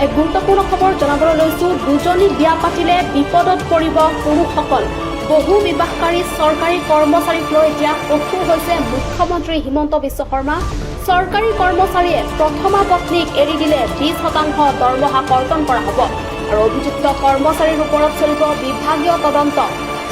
এক গুৰুত্বপূৰ্ণ খবৰ জনাবলৈ লৈছো। দুজনী বিয়া পাতিলে বিপদত পৰিব পুৰুষসকল। বহু বিবাহকাৰী চৰকাৰী কৰ্মচাৰীক লৈ এতিয়া কঠোৰ হৈছে মুখ্যমন্ত্ৰী হিমন্ত বিশ্ব শৰ্মা। চৰকাৰী কৰ্মচাৰীয়ে প্ৰথমা পত্নীক এৰি দিলে 20% দৰমহা কৰ্তন কৰা হ'ব আৰু অভিযুক্ত কৰ্মচাৰীৰ ওপৰত চলিব বিভাগীয় তদন্ত।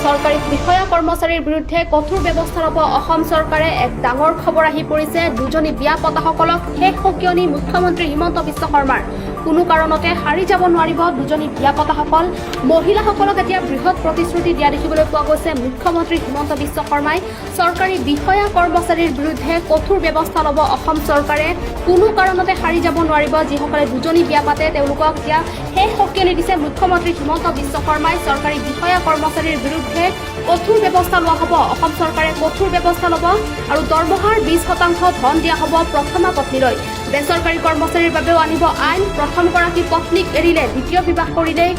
চৰকাৰী বিষয়া কৰ্মচাৰীৰ বিৰুদ্ধে কঠোৰ ব্যৱস্থা ল'ব অসম চৰকাৰে। এক ডাঙৰ খবৰ আহি পৰিছে। দুজনী বিয়া পতাসকলক শেষ সকিয়নি মুখ্যমন্ত্ৰী হিমন্ত বিশ্ব শৰ্মাৰ। কোনো কাৰণতে হাৰি যাব নোৱাৰিব দুজনী বিয়া পতাসকল। মহিলাসকলক এতিয়া বৃহৎ প্ৰতিশ্ৰুতি দিয়া দেখিবলৈ পোৱা গৈছে মুখ্যমন্ত্ৰী হিমন্ত বিশ্ব শৰ্মাই। চৰকাৰী বিষয়া কৰ্মচাৰীৰ বিৰুদ্ধে কঠোৰ ব্যৱস্থা ল'ব অসম চৰকাৰে। কোনো কাৰণতে হাৰি যাব নোৱাৰিব। যিসকলে দুজনী বিয়া পাতে তেওঁলোকক এতিয়া শেষ সকিয়নি দিছে মুখ্যমন্ত্ৰী হিমন্ত বিশ্ব শৰ্মাই। চৰকাৰী বিষয়া কৰ্মচাৰীৰ বিৰুদ্ধে কঠোৰ ব্যৱস্থা লোৱা হ'ব। অসম চৰকাৰে কঠোৰ ব্যৱস্থা ল'ব আৰু দৰমহাৰ 20% ধন দিয়া হ'ব প্ৰথমা পত্নীলৈ। বেচৰকাৰী কৰ্মচাৰীৰ বাবেও আনিব আইন। প্ৰথমগৰাকী পত্নীক এৰিলে দ্বিতীয় বিবাহ কৰিলেই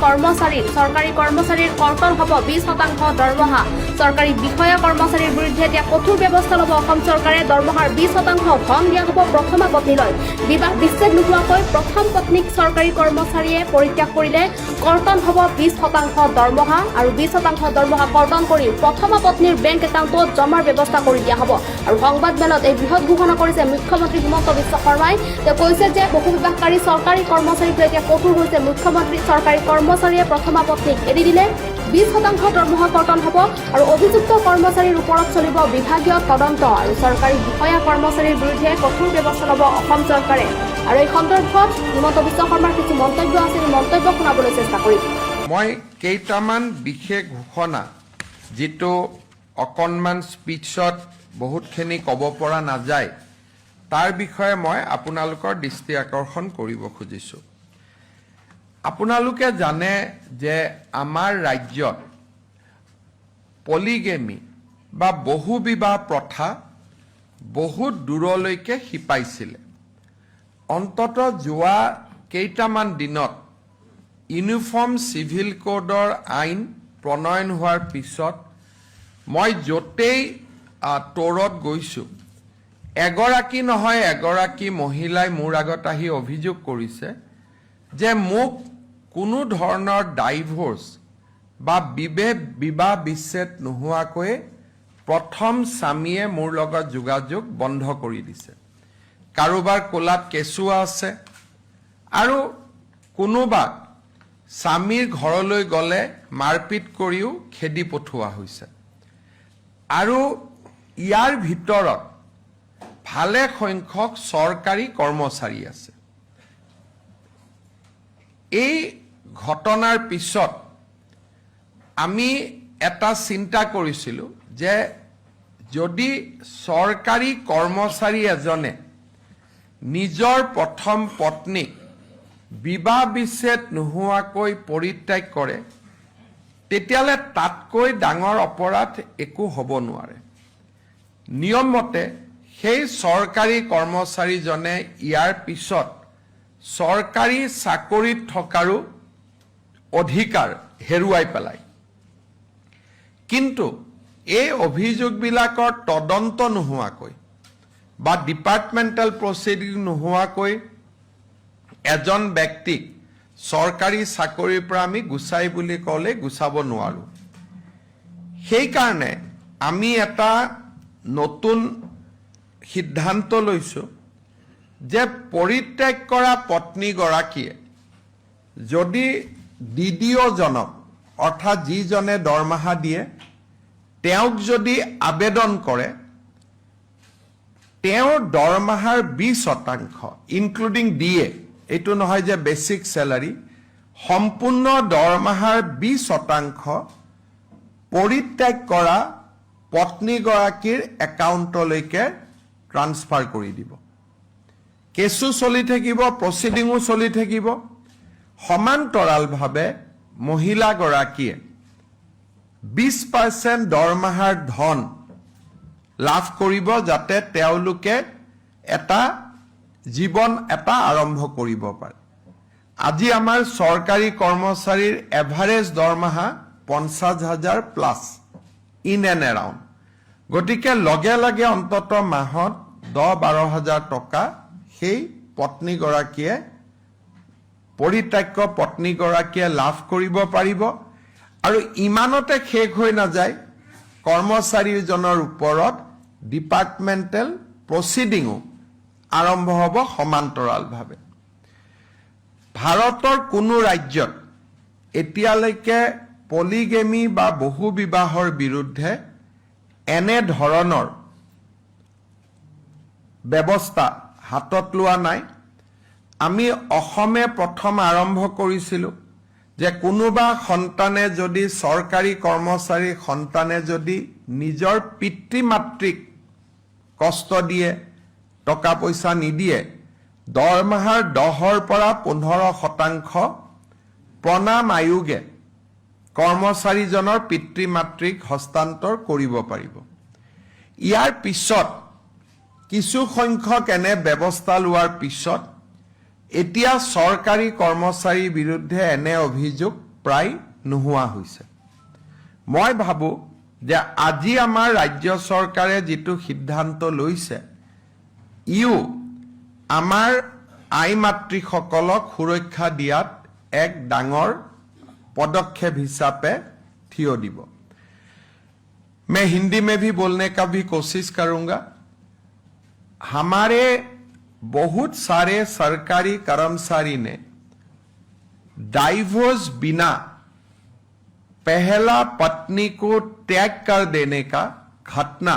চৰকাৰী কৰ্মচাৰীৰ কৰ্তন হ'ব 20% দৰমহা। চৰকাৰী বিষয়া কৰ্মচাৰীৰ বিৰুদ্ধে এতিয়া কঠোৰ ব্যৱস্থা ল'ব অসম চৰকাৰে। দৰমহাৰ 20% ধন দিয়া হ'ব প্ৰথমা পত্নীলৈ। বিবাহ বিচ্ছেদ নোহোৱাকৈ প্ৰথম পত্নীক চৰকাৰী কৰ্মচাৰীয়ে পৰিত্যাগ কৰিলে কৰ্তন হ'ব 20% দৰমহা আৰু 20% দৰমহা কৰ্তন কৰি প্ৰথমা পত্নীৰ বেংক একাউণ্টত জমাৰ ব্যৱস্থা কৰি দিয়া হ'ব। আৰু সংবাদ মেলত এই বৃহৎ ঘোষণা কৰিছে মুখ্যমন্ত্ৰী হিমন্ত বিশ্ব শৰ্মাই। তেওঁ কৈছে যে বহু বিবাহকাৰী চৰকাৰী কৰ্মচাৰীক এতিয়া কঠোৰ হৈছে মুখ্যমন্ত্ৰী। চৰকাৰী কৰ্মচাৰীয়ে প্ৰথমা পত্নীক এৰি দিলে 20% দৰমহা কৰ্তন হ'ব আৰু অভিযুক্ত কৰ্মচাৰীৰ ওপৰত চলিব বিভাগীয় তদন্ত আৰু চৰকাৰী বিষয়া কৰ্মচাৰীৰ বিৰুদ্ধে কঠোৰ ব্যৱস্থা ল'ব অসম চৰকাৰে। আৰু এই সন্দৰ্ভত হিমন্ত বিশ্ব শৰ্মাৰ কিছু মন্তব্য আছিল, মন্তব্য শুনাবলৈ চেষ্টা কৰিম। মই কেইটামান বিশেষ ঘোষণা যিটো অকণমান স্পীচত বহুতখিনি ক'ব পৰা নাযায় তাৰ বিষয়ে মই আপোনালোকৰ দৃষ্টি আকৰ্ষণ কৰিব খুজিছোঁ। আপোনালোকে জানে যে আমাৰ ৰাজ্যত পলিগেমি বা বহুবিবাহ প্ৰথা বহুত দূৰলৈকে শিপাইছিলে। অন্ততঃ যোৱা কেইটামান দিনত ইউনিফৰ্ম চিভিল কোডৰ আইন প্ৰণয়ন হোৱাৰ পিছত মই য'তেই তৌৰত গৈছোঁ এগৰাকী নহয় এগৰাকী মহিলাই মোৰ আগত আহি অভিযোগ কৰিছে যে মোক কোনো ধৰণৰ ডাইভোৰ্চ বা বিবাহ বিচ্ছেদ নোহোৱাকৈ প্ৰথম স্বামীয়ে মোৰ লগত যোগাযোগ বন্ধ কৰি দিছে। কাৰোবাৰ কোলাত কেঁচুৱা আছে আৰু কোনোবাক স্বামীৰ ঘৰলৈ গ'লে মাৰপিট কৰিও খেদি পঠোৱা হৈছে। আৰু ইয়াৰ ভিতৰত ভালে সংখ্যক চৰকাৰী কৰ্মচাৰী আছে। এই ঘটনাৰ পিছত আমি এটা চিন্তা কৰিছিলোঁ যে যদি চৰকাৰী কৰ্মচাৰী এজনে নিজৰ প্ৰথম পত্নীক বিবাহ বিচ্ছেদ নোহোৱাকৈ পৰিত্যাগ কৰে তেতিয়াহ'লে তাতকৈ ডাঙৰ অপৰাধ একো হ'ব নোৱাৰে। নিয়মমতে সেই চৰকাৰী কৰ্মচাৰীজনে ইয়াৰ পিছত চৰকাৰী চাকৰিত থকাৰো অধিকাৰ হেৰুৱাই পেলায়। কিন্তু এই অভিযোগবিলাকৰ তদন্ত নোহোৱাকৈ বা ডিপাৰ্টমেণ্টেল প্ৰচিডিং নোহোৱাকৈ এজন ব্যক্তিক চৰকাৰী চাকৰিৰ পৰা আমি গুচাই বুলি ক'লে গুচাব নোৱাৰোঁ। সেইকাৰণে আমি এটা নতুন সিদ্ধান্ত লৈছোঁ যে পৰিত্যাগ কৰা পত্নীগৰাকীয়ে যদি DDO-জনক অৰ্থাৎ যিজনে দৰমহা দিয়ে তেওঁক যদি আবেদন কৰে তেওঁৰ দৰমহাৰ 20% ইনক্লুডিং DA, এইটো নহয় যে বেচিক চেলাৰী, সম্পূৰ্ণ দৰমহাৰ 20% পৰিত্যাগ কৰা পত্নীগৰাকীৰ একাউণ্টলৈকে ট্ৰান্সফাৰ কৰি দিব। কেছো চলি থাকিব, প্ৰচিডিঙো চলি থাকিব। সমান্তৰালভাৱে মহিলাগৰাকীয়ে 20% দৰমহাৰ ধন লাভ কৰিব যাতে তেওঁলোকে এটা জীৱন আৰম্ভ কৰিব পাৰে। আজি আমাৰ চৰকাৰী কৰ্মচাৰীৰ এভাৰেজ দৰমহা 50,000 প্লাছ ইন এণ্ড এৰাউণ্ড। গতিকে লগে লগে অন্ততঃ মাহত 10-12 হাজাৰ টকা সেই পত্নীগৰাকীয়ে পৰিত্যাক্য পত্নীগৰাকীয়ে লাভ কৰিব পাৰিব আৰু ইমানতে শেষ হৈ নাযায় কৰ্মচাৰীজনৰ ওপৰত ডিপাৰ্টমেণ্টেল প্ৰচিডিঙো আৰম্ভ হ'ব সমান্তৰালভাৱে ভাৰতৰ কোনো ৰাজ্যত এতিয়ালৈকে পলিগেমি বা বহু বিবাহৰ বিৰুদ্ধে এনে ধৰণৰ ব্যৱস্থা হাতত লোৱা নাই আমি অসমে প্ৰথম আৰম্ভ কৰিছিলোঁ যে কোনোবা সন্তানে যদি চৰকাৰী কৰ্মচাৰী সন্তানে যদি নিজৰ পিতৃ মাতৃক কষ্ট দিয়ে টকা পইচা নিদিয়ে দৰমহাৰ 10ৰ পৰা 15% প্ৰণাম আয়োগে কৰ্মচাৰীজনৰ পিতৃ মাতৃক হস্তান্তৰ কৰিব পাৰিব ইয়াৰ পিছত কিছু সংখ্যক এনে ব্যৱস্থা লোৱাৰ পিছত এতিয়া চৰকাৰী কৰ্মচাৰীৰ বিৰুদ্ধে এনে অভিযোগ প্ৰায় নোহোৱা হৈছে মই ভাবো যে আজি আমাৰ ৰাজ্য চৰকাৰে যেটো সিদ্ধান্ত লৈছে ইও আমাৰ আই মাতৃসকলক সুৰক্ষা দিয়াত এক ডাঙৰ पदक्षेप हिसाबे थियो দিব मैं हिंदी में भी बोलने का भी कोशिश करूंगा हमारे बहुत सारे सरकारी कर्मचारी ने डाइवोर्स बिना पहला पत्नी को त्याग कर देने का घटना